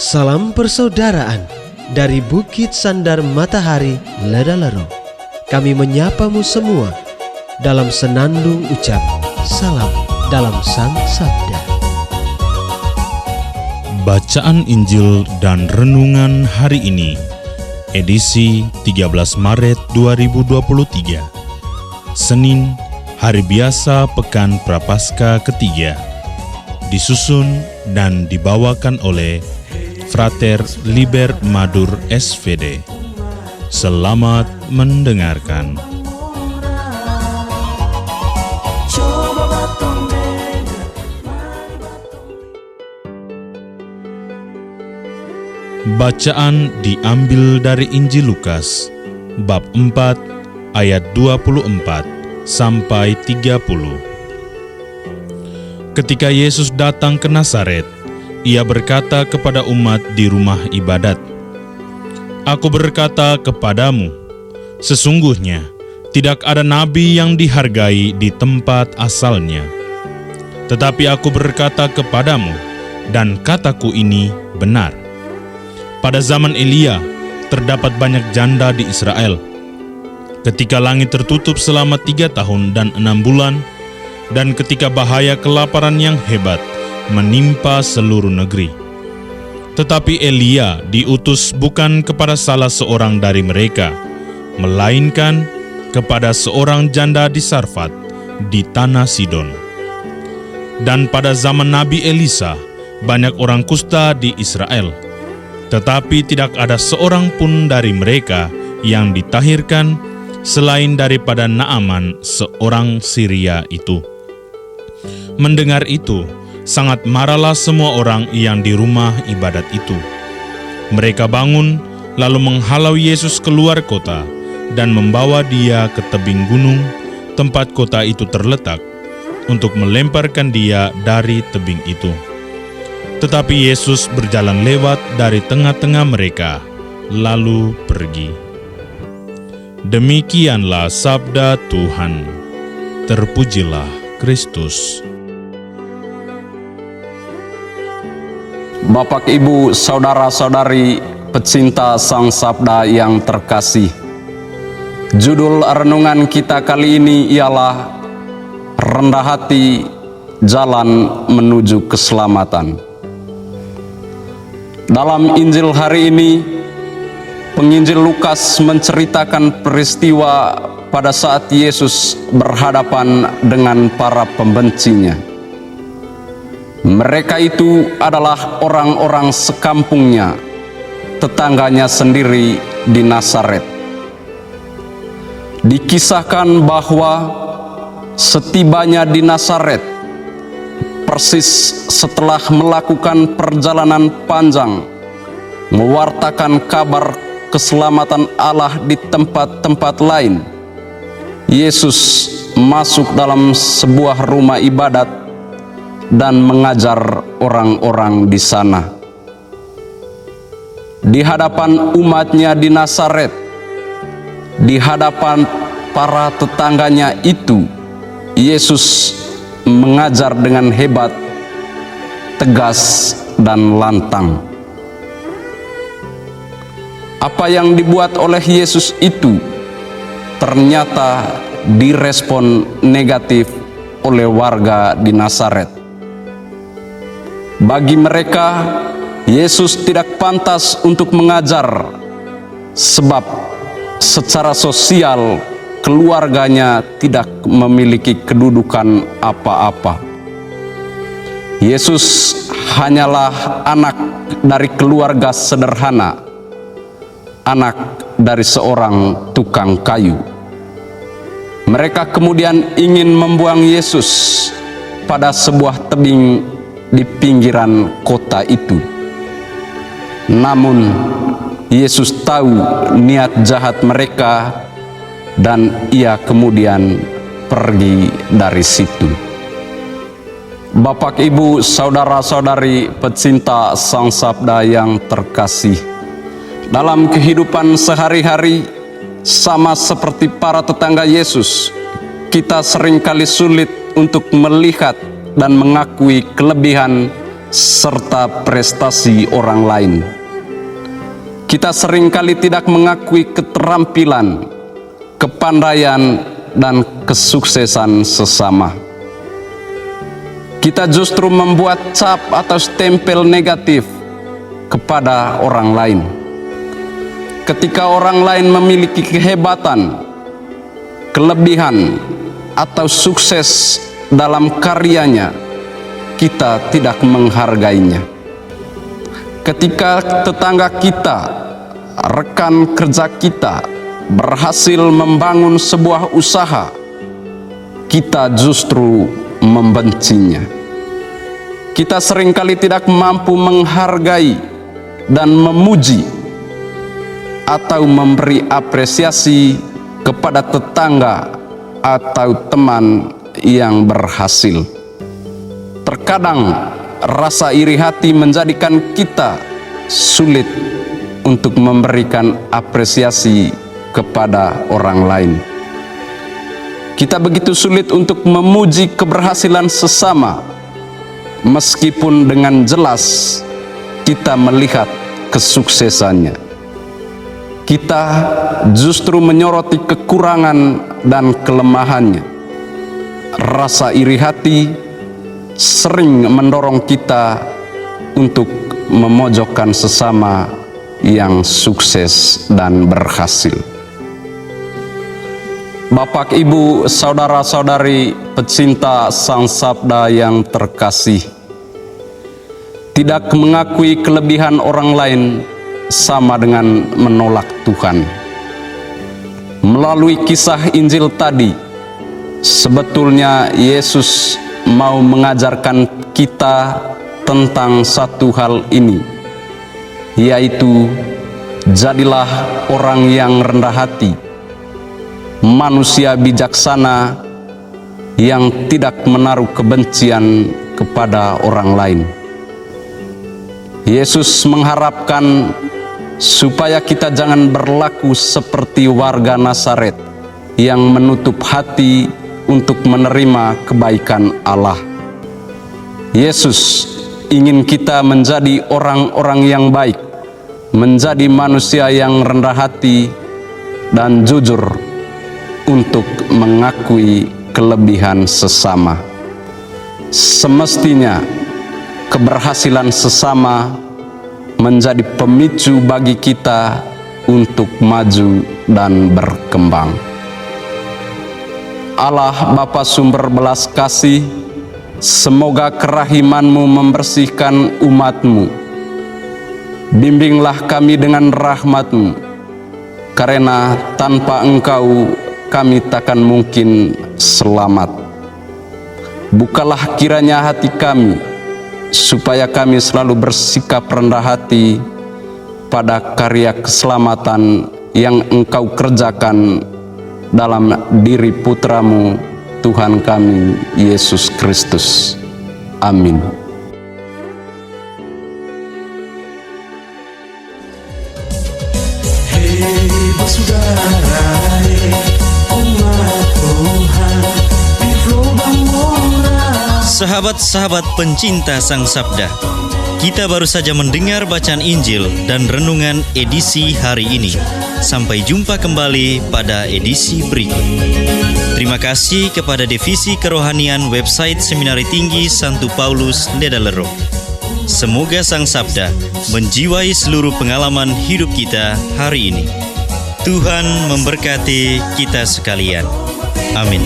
Salam persaudaraan dari Bukit Sandar Matahari Ledalero. Kami menyapamu semua dalam senandung ucap salam dalam Sang Sabda. Bacaan Injil dan Renungan hari ini, edisi 13 Maret 2023, Senin, hari biasa Pekan Prapaskah ketiga, disusun dan dibawakan oleh Frater Liber Madur SVD. Selamat mendengarkan. Bacaan diambil dari Injil Lukas, bab 4, ayat 24 sampai 30. Ketika Yesus datang ke Nazaret, Ia berkata kepada umat di rumah ibadat, "Aku berkata kepadamu, sesungguhnya tidak ada nabi yang dihargai di tempat asalnya. Tetapi aku berkata kepadamu, dan kataku ini benar. Pada zaman Elia, terdapat banyak janda di Israel. Ketika langit tertutup selama 3 tahun dan 6 bulan, dan ketika bahaya kelaparan yang hebat menimpa seluruh negeri. Tetapi Elia diutus bukan kepada salah seorang dari mereka, melainkan kepada seorang janda di Sarfat, di tanah Sidon. Dan pada zaman Nabi Elisa, banyak orang kusta di Israel, tetapi tidak ada seorang pun dari mereka yang ditahirkan selain daripada Naaman, seorang Syria itu." Mendengar itu, sangat marahlah semua orang yang di rumah ibadat itu. Mereka bangun, lalu menghalau Yesus keluar kota, dan membawa Dia ke tebing gunung, tempat kota itu terletak, untuk melemparkan Dia dari tebing itu. Tetapi Yesus berjalan lewat dari tengah-tengah mereka, lalu pergi. Demikianlah sabda Tuhan. Terpujilah Kristus. Bapak, Ibu, saudara-saudari pecinta Sang Sabda yang terkasih, judul renungan kita kali ini ialah Rendah Hati, Jalan Menuju Keselamatan. Dalam Injil hari ini, penginjil Lukas menceritakan peristiwa pada saat Yesus berhadapan dengan para pembencinya. Mereka itu adalah orang-orang sekampungnya, tetangganya sendiri di Nazaret. Dikisahkan bahwa setibanya di Nazaret, persis setelah melakukan perjalanan panjang, mewartakan kabar keselamatan Allah di tempat-tempat lain, Yesus masuk dalam sebuah rumah ibadat dan mengajar orang-orang di sana. Di hadapan umatnya di Nazaret, di hadapan para tetangganya itu, Yesus mengajar dengan hebat, tegas, dan lantang. Apa yang dibuat oleh Yesus itu ternyata direspon negatif oleh warga di Nazaret. Bagi mereka, Yesus tidak pantas untuk mengajar, sebab secara sosial keluarganya tidak memiliki kedudukan apa-apa. Yesus hanyalah anak dari keluarga sederhana, anak dari seorang tukang kayu. Mereka kemudian ingin membuang Yesus pada sebuah tebing di pinggiran kota itu. Namun Yesus tahu niat jahat mereka, dan Ia kemudian pergi dari situ. Bapak, Ibu, saudara-saudari pecinta Sang Sabda yang terkasih, dalam kehidupan sehari-hari, sama seperti para tetangga Yesus, kita seringkali sulit untuk melihat dan mengakui kelebihan serta prestasi orang lain. Kita seringkali tidak mengakui keterampilan, kepandaian, dan kesuksesan sesama. Kita justru membuat cap atau stempel negatif kepada orang lain. Ketika orang lain memiliki kehebatan, kelebihan, atau sukses dalam karyanya, kita tidak menghargainya. Ketika tetangga kita, rekan kerja kita berhasil membangun sebuah usaha, kita justru membencinya. Kita seringkali tidak mampu menghargai dan memuji atau memberi apresiasi kepada tetangga atau teman yang berhasil. Terkadang rasa iri hati menjadikan kita sulit untuk memberikan apresiasi kepada orang lain. Kita begitu sulit untuk memuji keberhasilan sesama, meskipun dengan jelas kita melihat kesuksesannya. Kita justru menyoroti kekurangan dan kelemahannya. Rasa iri hati sering mendorong kita untuk memojokkan sesama yang sukses dan berhasil. Bapak, Ibu, saudara-saudari pecinta Sang Sabda yang terkasih, tidak mengakui kelebihan orang lain sama dengan menolak Tuhan. Melalui kisah Injil tadi, sebetulnya Yesus mau mengajarkan kita tentang satu hal ini, yaitu jadilah orang yang rendah hati, manusia bijaksana yang tidak menaruh kebencian kepada orang lain. Yesus mengharapkan supaya kita jangan berlaku seperti warga Nazaret yang menutup hati untuk menerima kebaikan Allah. Yesus ingin kita menjadi orang-orang yang baik, menjadi manusia yang rendah hati dan jujur untuk mengakui kelebihan sesama. Semestinya keberhasilan sesama menjadi pemicu bagi kita untuk maju dan berkembang. Allah Bapa sumber belas kasih, semoga kerahiman-Mu membersihkan umat-Mu. Bimbinglah kami dengan rahmat-Mu, karena tanpa Engkau kami takkan mungkin selamat. Bukalah kiranya hati kami, supaya kami selalu bersikap rendah hati pada karya keselamatan yang Engkau kerjakan dalam diri Putra-Mu, Tuhan kami, Yesus Kristus. Amin. Hei saudara, umat Tuhan di gelombang moral. Sahabat-sahabat pencinta Sang Sabda, kita baru saja mendengar bacaan Injil dan renungan edisi hari ini. Sampai jumpa kembali pada edisi berikut. Terima kasih kepada Divisi Kerohanian website Seminari Tinggi Santo Paulus Ledalero. Semoga Sang Sabda menjiwai seluruh pengalaman hidup kita hari ini. Tuhan memberkati kita sekalian. Amin.